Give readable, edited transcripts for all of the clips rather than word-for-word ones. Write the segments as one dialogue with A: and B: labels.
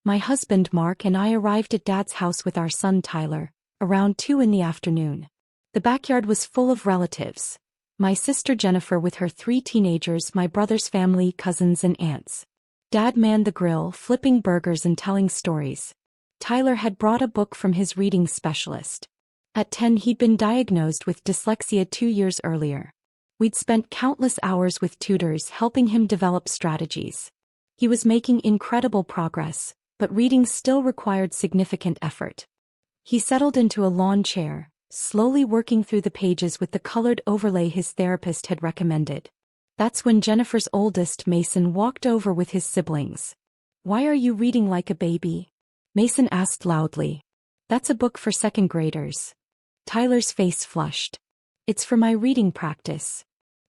A: My husband Mark and I arrived at Dad's house with our son Tyler, around 2 in the afternoon. The backyard was full of relatives. My sister Jennifer with her 3 teenagers, my brother's family, cousins and aunts. Dad manned the grill, flipping burgers and telling stories. Tyler had brought a book from his reading specialist. At 10 he'd been diagnosed with dyslexia 2 years earlier. We'd spent countless hours with tutors helping him develop strategies. He was making incredible progress, but reading still required significant effort. He settled into a lawn chair, slowly working through the pages with the colored overlay his therapist had recommended. That's when Jennifer's oldest, Mason, walked over with his siblings. "Why are you reading like a baby?" Mason asked loudly. "That's a book for second graders." Tyler's face flushed. "It's for my reading practice."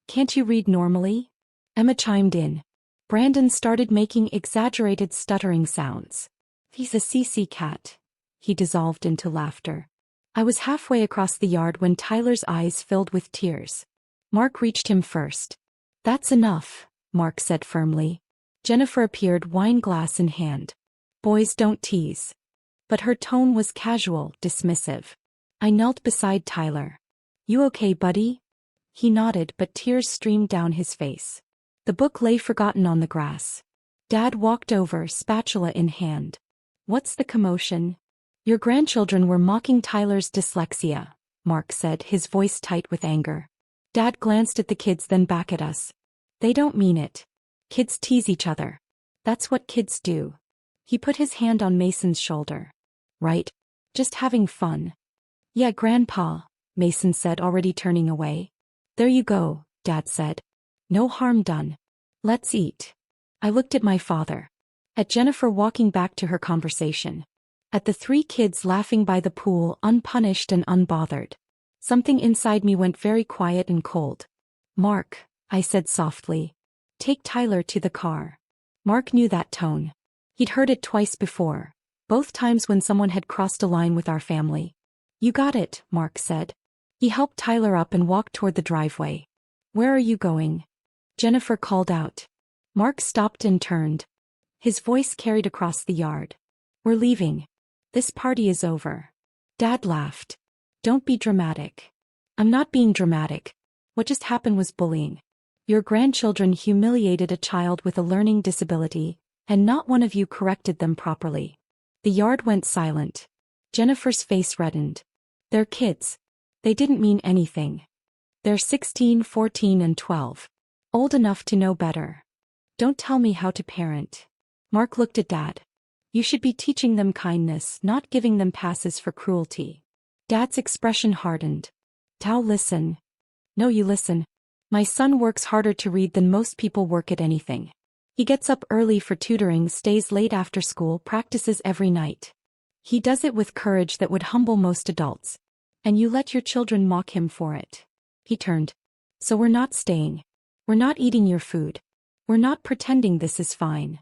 A: "Can't you read normally?" Emma chimed in. Brandon started making exaggerated stuttering sounds. "He's a CC cat." He dissolved into laughter. I was halfway across the yard when Tyler's eyes filled with tears. Mark reached him first. "That's enough," Mark said firmly. Jennifer appeared, wine glass in hand. "Boys don't tease." But her tone was casual, dismissive. I knelt beside Tyler. "You okay, buddy?" He nodded, but tears streamed down his face. The book lay forgotten on the grass. Dad walked over, spatula in hand. "What's the commotion?" "Your grandchildren were mocking Tyler's dyslexia," Mark said, his voice tight with anger. Dad glanced at the kids, then back at us. "They don't mean it. Kids tease each other. That's what kids do." He put his hand on Mason's shoulder. "Right? Just having fun." "Yeah, Grandpa," Mason said, already turning away. "There you go," Dad said. "No harm done. Let's eat." I looked at my father. At Jennifer walking back to her conversation. At the 3 kids laughing by the pool, unpunished and unbothered. Something inside me went very quiet and cold. "Mark," I said softly. "Take Tyler to the car." Mark knew that tone. He'd heard it twice before, both times when someone had crossed a line with our family. "You got it," Mark said. He helped Tyler up and walked toward the driveway. "Where are you going?" Jennifer called out. Mark stopped and turned. His voice carried across the yard. "We're leaving. This party is over." Dad laughed. "Don't be dramatic." "I'm not being dramatic. What just happened was bullying. Your grandchildren humiliated a child with a learning disability, and not one of you corrected them properly." The yard went silent. Jennifer's face reddened. "They're kids. They didn't mean anything. They're 16, 14 and 12. Old enough to know better. Don't tell me how to parent." Mark looked at Dad. "You should be teaching them kindness, not giving them passes for cruelty." Dad's expression hardened. "Tao, listen." "No, you listen. My son works harder to read than most people work at anything. He gets up early for tutoring, stays late after school, practices every night. He does it with courage that would humble most adults. And you let your children mock him for it." He turned. "So we're not staying. We're not eating your food. We're not pretending this is fine."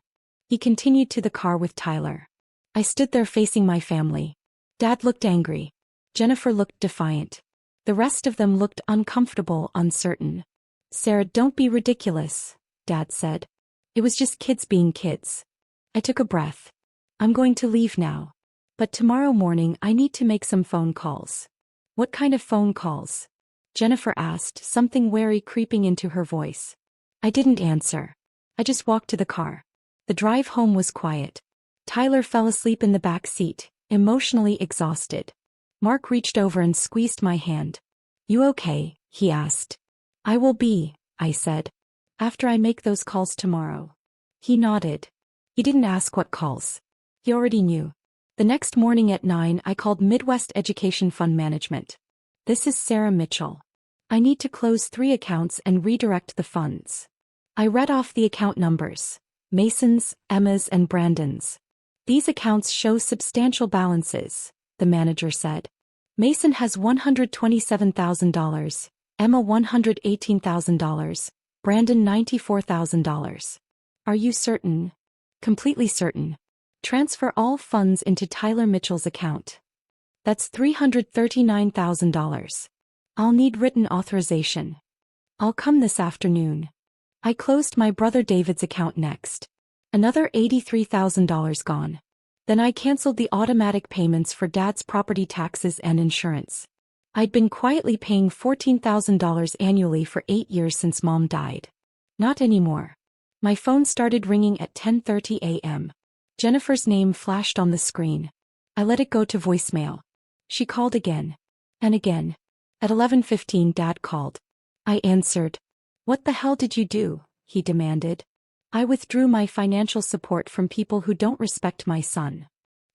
A: He continued to the car with Tyler. I stood there facing my family. Dad looked angry. Jennifer looked defiant. The rest of them looked uncomfortable, uncertain. "Sarah, don't be ridiculous," Dad said. "It was just kids being kids." I took a breath. "I'm going to leave now. But tomorrow morning I need to make some phone calls." "What kind of phone calls?" Jennifer asked, something wary creeping into her voice. I didn't answer. I just walked to the car. The drive home was quiet. Tyler fell asleep in the back seat, emotionally exhausted. Mark reached over and squeezed my hand. "You okay?" he asked. "I will be," I said. "After I make those calls tomorrow." He nodded. He didn't ask what calls. He already knew. The next morning at 9 I called Midwest Education Fund Management. "This is Sarah Mitchell. I need to close 3 accounts and redirect the funds." I read off the account numbers. Mason's, Emma's and Brandon's. "These accounts show substantial balances," the manager said. "Mason has $127,000, Emma $118,000, Brandon $94,000. "Are you certain?" "Completely certain. Transfer all funds into Tyler Mitchell's account. That's $339,000. I'll need written authorization." "I'll come this afternoon." I closed my brother David's account next. Another $83,000 gone. Then I canceled the automatic payments for Dad's property taxes and insurance. I'd been quietly paying $14,000 annually for 8 years since Mom died. Not anymore. My phone started ringing at 10:30 a.m. Jennifer's name flashed on the screen. I let it go to voicemail. She called again. And again. At 11:15 Dad called. I answered. "What the hell did you do?" he demanded. "I withdrew my financial support from people who don't respect my son."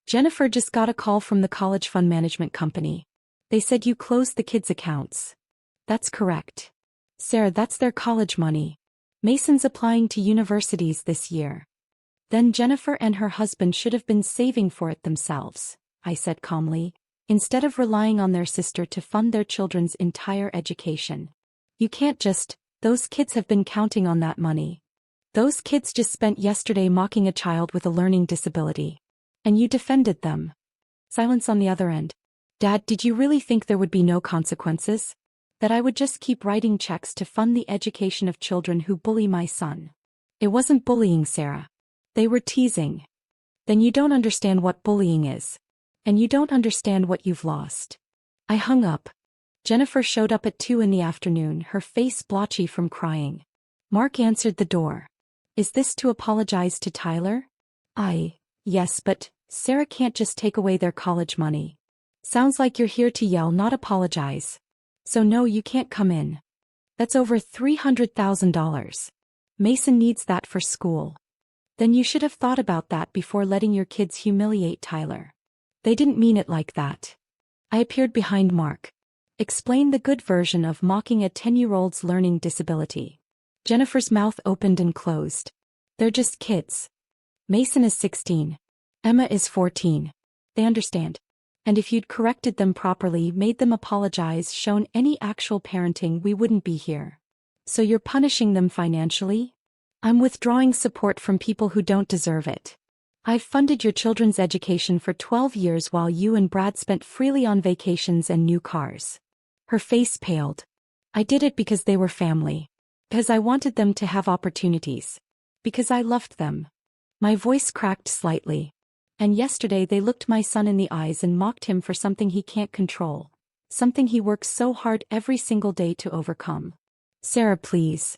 A: "Jennifer just got a call from the college fund management company. They said you closed the kids' accounts." "That's correct. Sarah, that's their college money. Mason's applying to universities this year." "Then Jennifer and her husband should have been saving for it themselves," I said calmly, "instead of relying on their sister to fund their children's entire education. You can't just, those kids have been counting on that money. Those kids just spent yesterday mocking a child with a learning disability. And you defended them." Silence on the other end. "Dad, did you really think there would be no consequences? That I would just keep writing checks to fund the education of children who bully my son?" "It wasn't bullying, Sarah. They were teasing." "Then you don't understand what bullying is. And you don't understand what you've lost." I hung up. Jennifer showed up at 2 in the afternoon, her face blotchy from crying. Mark answered the door. "Is this to apologize to Tyler?" Yes, but Sarah can't just take away their college money." "Sounds like you're here to yell, not apologize. So no, you can't come in. That's over $300,000. Mason needs that for school." "Then you should have thought about that before letting your kids humiliate Tyler." "They didn't mean it like that." I appeared behind Mark. "Explain the good version of mocking a 10-year-old's learning disability." Jennifer's mouth opened and closed. "They're just kids. Mason is 16. Emma is 14. They understand. And if you'd corrected them properly, made them apologize, shown any actual parenting, we wouldn't be here. So you're punishing them financially?" "I'm withdrawing support from people who don't deserve it. I've funded your children's education for 12 years while you and Brad spent freely on vacations and new cars." Her face paled. "I did it because they were family. Because I wanted them to have opportunities. Because I loved them." My voice cracked slightly. "And yesterday they looked my son in the eyes and mocked him for something he can't control. Something he works so hard every single day to overcome." "Sarah, please."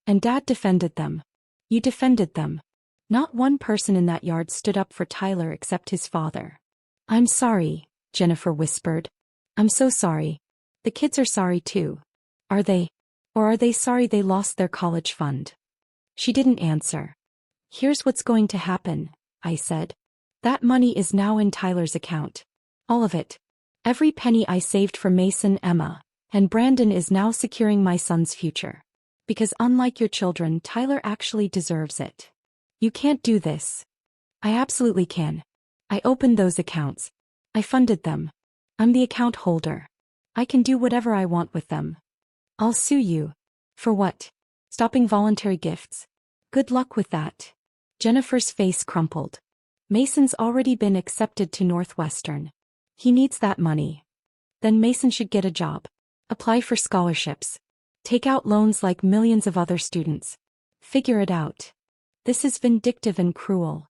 A: "And Dad defended them. You defended them. Not one person in that yard stood up for Tyler except his father." "I'm sorry," Jennifer whispered. "I'm so sorry. The kids are sorry too." "Are they? Or are they sorry they lost their college fund?" She didn't answer. "Here's what's going to happen," I said. "That money is now in Tyler's account. All of it. Every penny I saved for Mason, Emma, and Brandon is now securing my son's future. Because unlike your children, Tyler actually deserves it." "You can't do this." "I absolutely can. I opened those accounts. I funded them. I'm the account holder. I can do whatever I want with them." "I'll sue you." "For what?" "Stopping voluntary gifts." "Good luck with that." Jennifer's face crumpled. "Mason's already been accepted to Northwestern. He needs that money. Then Mason should get a job. Apply for scholarships. Take out loans like millions of other students. Figure it out. This is vindictive and cruel."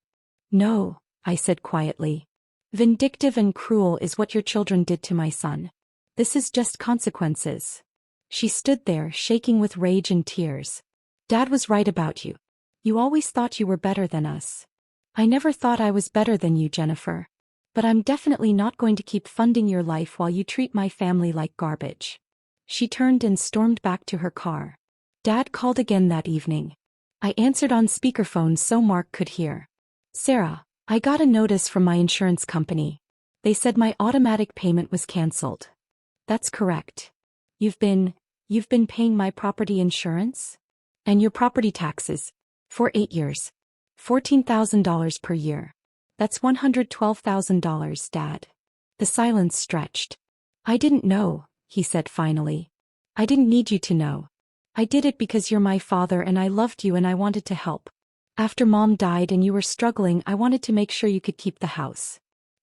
A: "No," I said quietly. "Vindictive and cruel is what your children did to my son. This is just consequences." She stood there, shaking with rage and tears. "Dad was right about you. You always thought you were better than us." "I never thought I was better than you, Jennifer. But I'm definitely not going to keep funding your life while you treat my family like garbage." She turned and stormed back to her car. Dad called again that evening. I answered on speakerphone so Mark could hear. "Sarah, I got a notice from my insurance company. They said my automatic payment was canceled." "That's correct. You've been paying my property insurance? And your property taxes? For 8 years. $14,000 per year. That's $112,000, Dad." The silence stretched. "I didn't know," he said finally. "I didn't need you to know. I did it because you're my father and I loved you and I wanted to help. After Mom died and you were struggling, I wanted to make sure you could keep the house."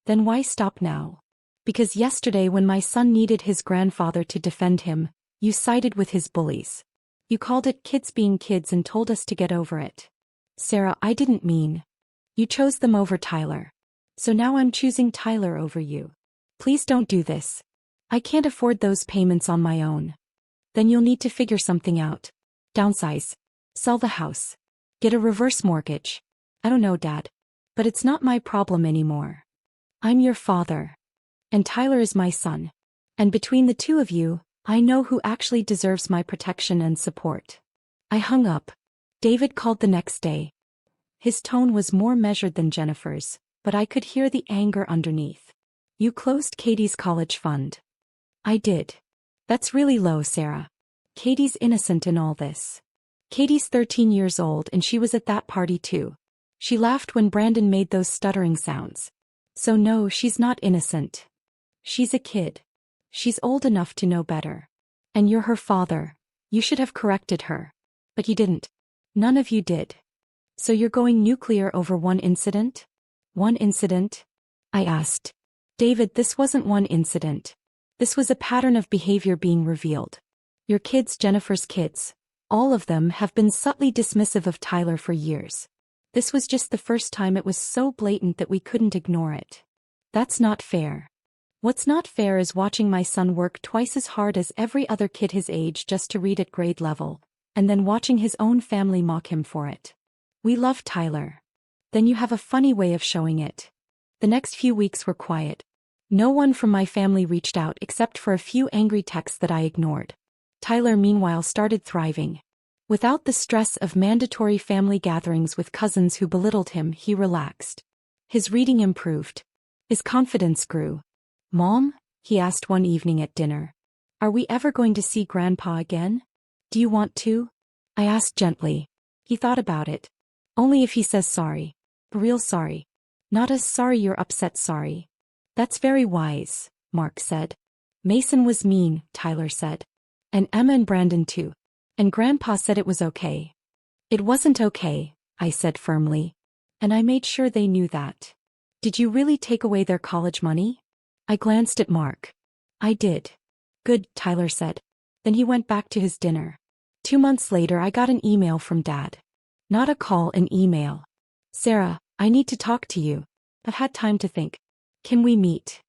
A: "Then why stop now?" "Because yesterday when my son needed his grandfather to defend him, you sided with his bullies. You called it kids being kids and told us to get over it." "Sarah, I didn't mean." "You chose them over Tyler. So now I'm choosing Tyler over you. Please don't do this. I can't afford those payments on my own. Then you'll need to figure something out. Downsize. Sell the house. Get a reverse mortgage. I don't know, Dad. But it's not my problem anymore. I'm your father. And Tyler is my son. And between the two of you, I know who actually deserves my protection and support. I hung up. David called the next day. His tone was more measured than Jennifer's, but I could hear the anger underneath. You closed Katie's college fund. I did. That's really low, Sarah. Katie's innocent in all this. Katie's 13 years old and she was at that party too. She laughed when Brandon made those stuttering sounds. So no, she's not innocent. She's a kid. She's old enough to know better. And you're her father. You should have corrected her. But you didn't. None of you did. So you're going nuclear over one incident? One incident? I asked. David, this wasn't one incident. This was a pattern of behavior being revealed. Your kids, Jennifer's kids, all of them have been subtly dismissive of Tyler for years. This was just the first time it was so blatant that we couldn't ignore it. That's not fair. What's not fair is watching my son work twice as hard as every other kid his age just to read at grade level, and then watching his own family mock him for it. We love Tyler. Then you have a funny way of showing it. The next few weeks were quiet. No one from my family reached out except for a few angry texts that I ignored. Tyler meanwhile started thriving. Without the stress of mandatory family gatherings with cousins who belittled him, he relaxed. His reading improved. His confidence grew. Mom, he asked one evening at dinner. Are we ever going to see Grandpa again? Do you want to? I asked gently. He thought about it. Only if he says sorry. Real sorry. Not a sorry you're upset sorry. That's very wise, Mark said. Mason was mean, Tyler said. And Emma and Brandon too. And Grandpa said it was okay. It wasn't okay, I said firmly. And I made sure they knew that. Did you really take away their college money? I glanced at Mark. I did. Good, Tyler said. Then he went back to his dinner. 2 months later I got an email from Dad. Not a call, an email. Sarah, I need to talk to you. I've had time to think. Can we meet?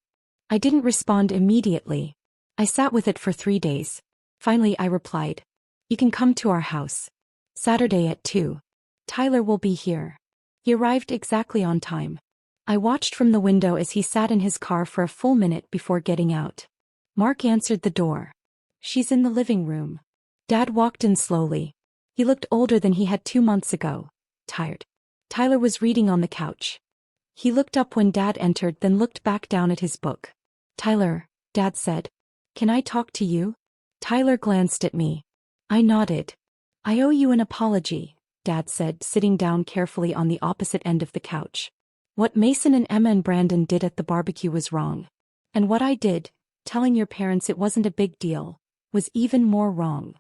A: I didn't respond immediately. I sat with it for 3 days. Finally I replied. You can come to our house. Saturday at 2. Tyler will be here. He arrived exactly on time. I watched from the window as he sat in his car for a full minute before getting out. Mark answered the door. She's in the living room. Dad walked in slowly. He looked older than he had 2 months ago. Tired. Tyler was reading on the couch. He looked up when Dad entered, then looked back down at his book. Tyler, Dad said. Can I talk to you? Tyler glanced at me. I nodded. I owe you an apology, Dad said, sitting down carefully on the opposite end of the couch. What Mason and Emma and Brandon did at the barbecue was wrong. And what I did, telling your parents it wasn't a big deal, was even more wrong.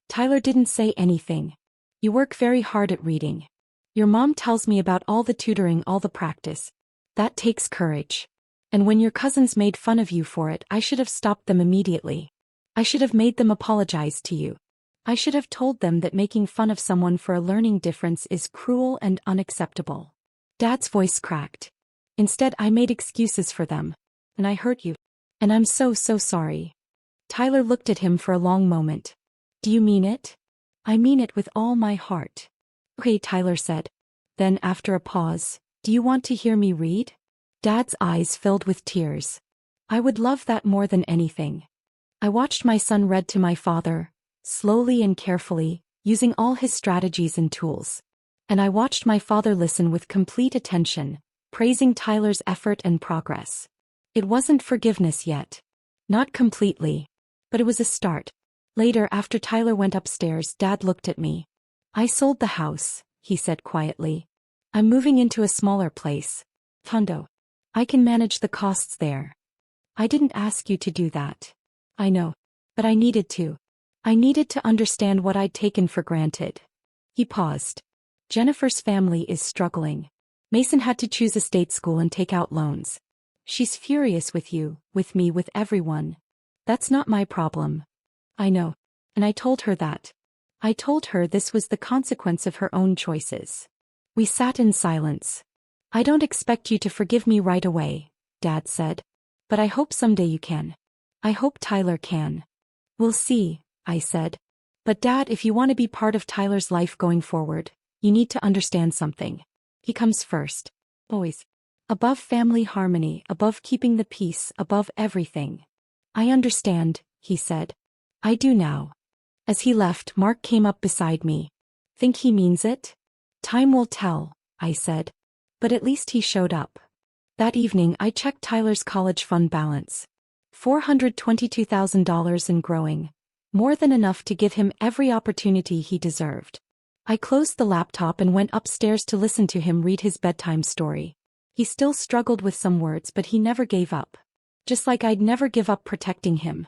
A: Tyler didn't say anything. You work very hard at reading. Your mom tells me about all the tutoring, all the practice. That takes courage. And when your cousins made fun of you for it, I should have stopped them immediately. I should have made them apologize to you. I should have told them that making fun of someone for a learning difference is cruel and unacceptable. Dad's voice cracked. Instead, I made excuses for them. And I hurt you. And I'm so sorry. Tyler looked at him for a long moment. Do you mean it? I mean it with all my heart. Okay, Tyler said. Then after a pause, do you want to hear me read? Dad's eyes filled with tears. I would love that more than anything. I watched my son read to my father, slowly and carefully, using all his strategies and tools. And I watched my father listen with complete attention, praising Tyler's effort and progress. It wasn't forgiveness yet. Not completely. But it was a start. Later, after Tyler went upstairs, Dad looked at me. I sold the house, he said quietly. I'm moving into a smaller place. Condo. I can manage the costs there. I didn't ask you to do that. I know. But I needed to. I needed to understand what I'd taken for granted. He paused. Jennifer's family is struggling. Mason had to choose a state school and take out loans. She's furious with you, with me, with everyone. That's not my problem. I know. And I told her that. I told her this was the consequence of her own choices. We sat in silence. I don't expect you to forgive me right away, Dad said. But I hope someday you can. I hope Tyler can. We'll see, I said. But Dad, if you want to be part of Tyler's life going forward, you need to understand something. He comes first. Always. Above family harmony, above keeping the peace, above everything. I understand, he said. I do now. As he left, Mark came up beside me. Think he means it? Time will tell, I said. But at least he showed up. That evening I checked Tyler's college fund balance. $422,000 and growing. More than enough to give him every opportunity he deserved. I closed the laptop and went upstairs to listen to him read his bedtime story. He still struggled with some words, but he never gave up. Just like I'd never give up protecting him.